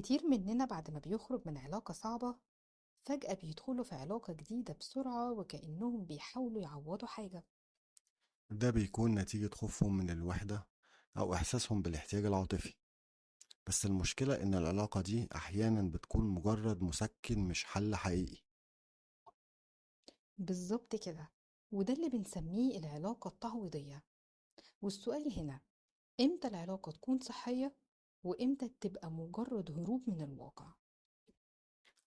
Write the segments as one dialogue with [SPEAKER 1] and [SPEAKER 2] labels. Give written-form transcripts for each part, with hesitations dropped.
[SPEAKER 1] كتير مننا بعد ما بيخرج من علاقة صعبة فجأة بيدخلوا في علاقة جديدة بسرعة وكأنهم بيحاولوا يعوضوا حاجة.
[SPEAKER 2] ده بيكون نتيجة خوفهم من الوحدة أو إحساسهم بالاحتياج العاطفي. بس المشكلة إن العلاقة دي أحيانا بتكون مجرد مسكن مش حل حقيقي.
[SPEAKER 1] بالظبط كده، وده اللي بنسميه العلاقة التعويضية. والسؤال هنا، امتى العلاقة تكون صحية وامتى تبقى مجرد هروب من الواقع؟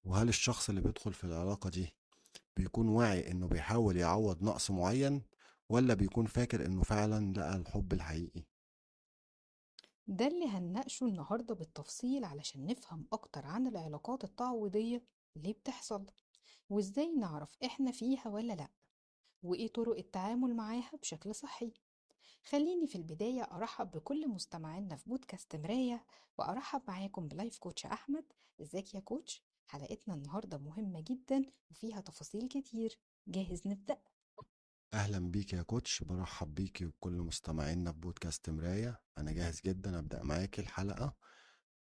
[SPEAKER 2] وهل الشخص اللي بيدخل في العلاقة دي بيكون واعي إنه بيحاول يعوض نقص معين، ولا بيكون فاكر إنه فعلا لقى الحب الحقيقي؟
[SPEAKER 1] ده اللي هنناقشه النهاردة بالتفصيل علشان نفهم أكتر عن العلاقات التعويضية ليه بتحصل، وإزاي نعرف إحنا فيها ولا لأ، وإيه طرق التعامل معاها بشكل صحي. خليني في البداية أرحب بكل مستمعينا في بودكاست مراية، وأرحب معاكم بلايف كوتش أحمد. ازيك يا كوتش؟ حلقتنا النهاردة مهمة جدا وفيها تفاصيل كتير. جاهز نبدأ؟
[SPEAKER 2] أهلا بيك يا كوتش، برحب بيك وكل مستمعينا في بودكاست مراية. أنا جاهز جدا أبدأ معاك الحلقة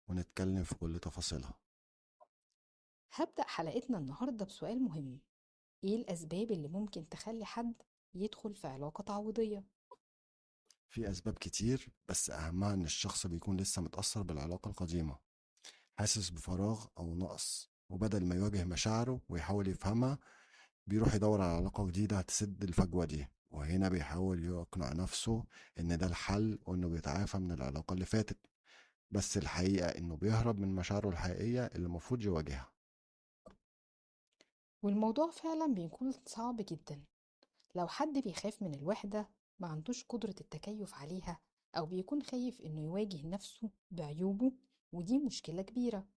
[SPEAKER 2] ونتكلم في كل تفاصيلها.
[SPEAKER 1] هبدأ حلقتنا النهاردة بسؤال مهم: ايه الأسباب اللي ممكن تخلي حد يدخل في علاقة تعويضية؟
[SPEAKER 2] في أسباب كتير، بس أهمها إن الشخص بيكون لسه متأثر بالعلاقة القديمة، حاسس بفراغ أو نقص، وبدل ما يواجه مشاعره ويحاول يفهمها بيروح يدور على علاقة جديدة هتسد الفجوة دي. وهنا بيحاول يقنع نفسه إن ده الحل وإنه بيتعافى من العلاقة اللي فاتت، بس الحقيقة إنه بيهرب من مشاعره الحقيقية اللي المفروض يواجهها.
[SPEAKER 1] والموضوع فعلا بيكون صعب جدا لو حد بيخاف من الوحدة، ما عندوش قدرة التكيف عليها، أو بيكون خايف إنه يواجه نفسه بعيوبه. ودي مشكلة كبيرة،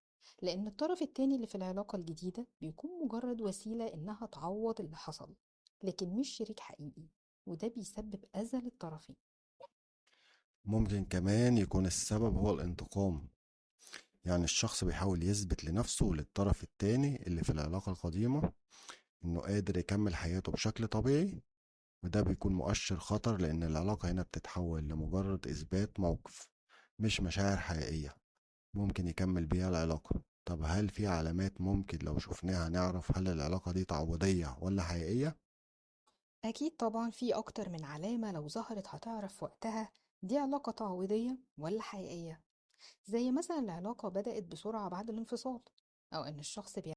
[SPEAKER 1] لأن الطرف التاني اللي في العلاقة الجديدة بيكون مجرد وسيلة إنها تعوض اللي حصل، لكن مش شريك حقيقي. وده بيسبب أذى للطرفين.
[SPEAKER 2] ممكن كمان يكون السبب هو الانتقام، يعني الشخص بيحاول يثبت لنفسه وللطرف التاني اللي في العلاقة القديمة إنه قادر يكمل حياته بشكل طبيعي. وده بيكون مؤشر خطر، لأن العلاقة هنا بتتحول لمجرد إثبات موقف مش مشاعر حقيقية ممكن يكمل بيها العلاقة. طب هل في علامات ممكن لو شفناها نعرف هل العلاقة دي تعويضية ولا حقيقية؟
[SPEAKER 1] أكيد طبعا في أكتر من علامة، لو ظهرت هتعرف وقتها دي علاقة تعويضية ولا حقيقية. زي مثلا العلاقة بدأت بسرعة بعد الانفصال، أو إن الشخص